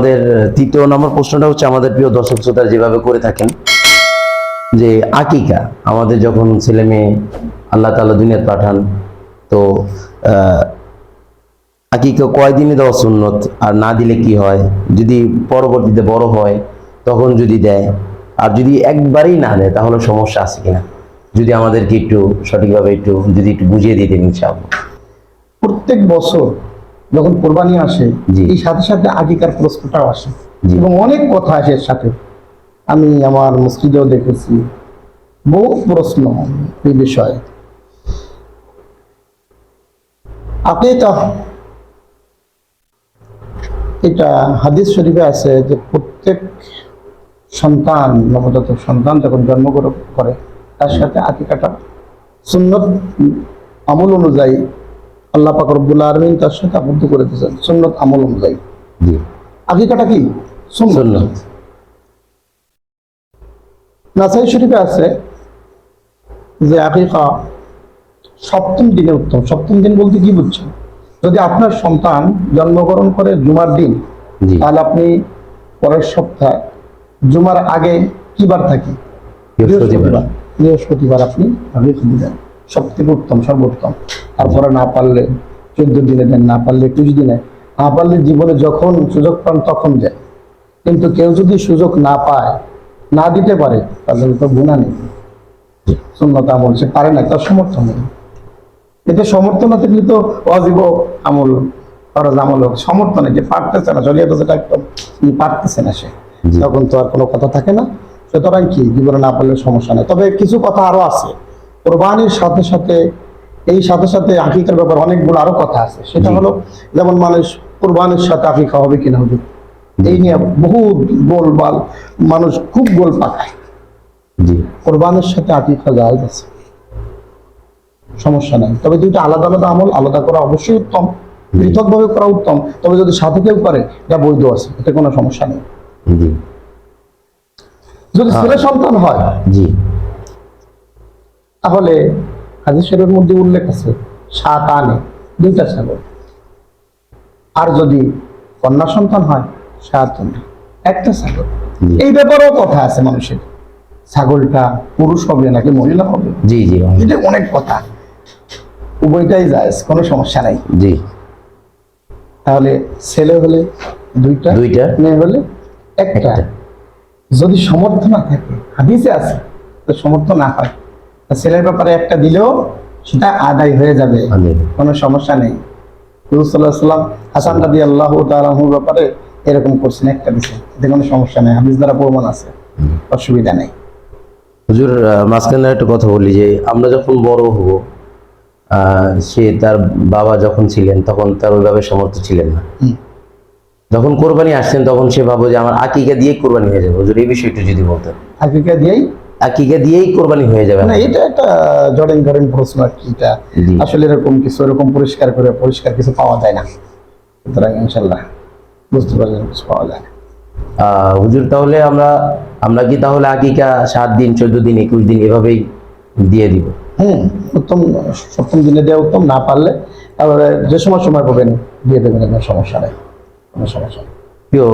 আমাদের তৃতীয় নম্বর প্রশ্নটা হচ্ছে আমাদের প্রিয় দর্শক শ্রোতা যেভাবে করে থাকেন যে আকিকা, আমাদের যখন ছেলে মেয়ে আল্লাহ তাআলা দুনিয়াতে পাঠান তো আকিকা কয়দিনে দেওয়া সুন্নত, আর না দিলে কি হয়, যদি পরবর্তীতে বড় হয় তখন যদি দেয়, আর যদি একবারেই না দেয় তাহলে সমস্যা আছে কিনা, যদি আমাদেরকে একটু সঠিকভাবে একটু বুঝিয়ে দিতেন ইনশাআল্লাহ। প্রত্যেক বছর যখন কোরবানি আসে এই সাথে সাথে আকিকার প্রশ্নটাও আসে এবং অনেক কথা আসে এর সাথে। আমি আমার মসজিদেও দেখেছি বহু প্রশ্ন এই বিষয়ে। আকিকা এটা হাদিস শরীফে আছে যে প্রত্যেক সন্তান, নবজাতক সন্তান যখন জন্মগ্রহণ করে তার সাথে আকিকাটা সুন্নত আমল অনুযায়ী আল্লাহ পাক রব্বুল আলামিন তার সাথে আবদ্ধ করে দিয়েছেন সুন্নত আমল অনুযায়ী। আকিকাটা কি সুন্নত। নাসাই শরীফে আছে যে আকিকা সপ্তম দিনে উত্তম। সপ্তম দিন বলতে কি বুঝছেন? যদি আপনার সন্তান জন্মগ্রহণ করে জুমার দিন, তাহলে আপনি পরের সপ্তাহে জুমার আগে কি বার থাকে? বৃহস্পতিবার আপনি আকিকা দিবেন, সবথেকে উত্তম, সর্বোত্তম। তারপরে না পারলে 14 দিনে দেন, না পারলে 21 দিনে, না পারলে জীবনে যখন সুযোগ পান তখন দেন। কিন্তু কেউ যদি সুযোগ না পায়, না দিতে পারে, তাহলে তো গুনাহ নেই, সুন্নত আমল সে পারে না, তার সমর্থন নেই। এতে সমর্থন না থাকলে তো ওয়াজিব আমল, ফরজ আমল সমর্থন নেই, যে পারতেছে না, শরীয়তে যেটা একদম পারতেছে না সে, তখন তো আর কোনো কথা থাকে না। সুতরাং কি জীবনে না পারলে সমস্যা নেই। তবে কিছু কথা আরো আছে কোরবানির সাথে সাথে, এই সাথে সাথে আকিকার ব্যাপারে অনেকগুলো আরো কথা আছে। সেটা হলো যেমন মানুষ কোরবানির সাথে আকিকা হবে কিনা হুজুর, এই নিয়ে বহু গোলমাল, মানুষ খুব গোল পাকায়। কোরবানির সাথে আকিকা জায়েজ আছে, সমস্যা নাই। তবে দুইটা আলাদা আলাদা আমল, আলাদা করা অবশ্যই উত্তম, পৃথকভাবে করা উত্তম। তবে যদি সাথে কেউ করে এটা বৈধ আছে, এতে কোনো সমস্যা নেই। যদি ছেলে সন্তান হয় তাহলে হাদিস শরীফের মধ্যে উল্লেখ আছে 7 আনে 2টা ছাগল। আর যদি কন্যা সন্তান হয় 7 আনে 1টা ছাগল। এই ব্যাপারেও কথা আছে মানুষের, ছাগলটা পুরুষ হবে নাকি মহিলা হবে, এটা অনেক কথা। উভয়টাই জায়েজ, কোনো সমস্যা নাই। তাহলে ছেলে হলে 2টা, মেয়ে হলে 1টা। যদি সমর্থ না থাকে, হাদিসে আছে তো সমর্থ না হয়, ছেলের ব্যাপারে 1টা দিলেও সেটা আদায় হয়ে যাবে, কোনো সমস্যা নেই। রাসূলুল্লাহ সাল্লাল্লাহু আলাইহি ওয়াসাল্লাম হাসান রাদিয়াল্লাহু তাআলা আনহুর ব্যাপারে এরকম করছেন, 1টা দিয়েছেন, এতে কোনো সমস্যা নেই, হাদিস দ্বারা প্রমাণ আছে, অসুবিধা নেই। হুজুর মাঝখানে একটা কথা বলি যে আমরা যখন বড় হব, সে তার বাবা যখন ছিলেন তখন তার ওইভাবে সমর্থ ছিলেন না, যখন কোরবানি আসছেন তখন সে ভাবো যে আমার আকিকা দিয়েই কোরবানি হয়ে যাবে। হুজুর এই বিষয়ে একটু যদি বলতেন। আকিকা দিয়েই কোরবানি হয়ে যাবে না, এটা একটা জড়েন প্রশ্ন আর কি। এটা আসলে এরকম কিছু, এরকম পরিষ্কার কিছু পাওয়া যায় না। সুতরাং ইনশাআল্লাহ বুঝতে পারলেন, কিছু পাওয়া যায় না। হুজুর তাহলে আমরা কি তাহলে আকিকা 7 দিন, 14 দিন, 21 দিন এভাবেই দিয়ে দিব? উত্তম, সপ্তম দিনে দেওয়া উত্তম। না পারলে তাহলে যে সময় পাবেন দিয়ে দেবেন, কোনো সমস্যা নেই, কোনো সমস্যা নেই। প্রিয়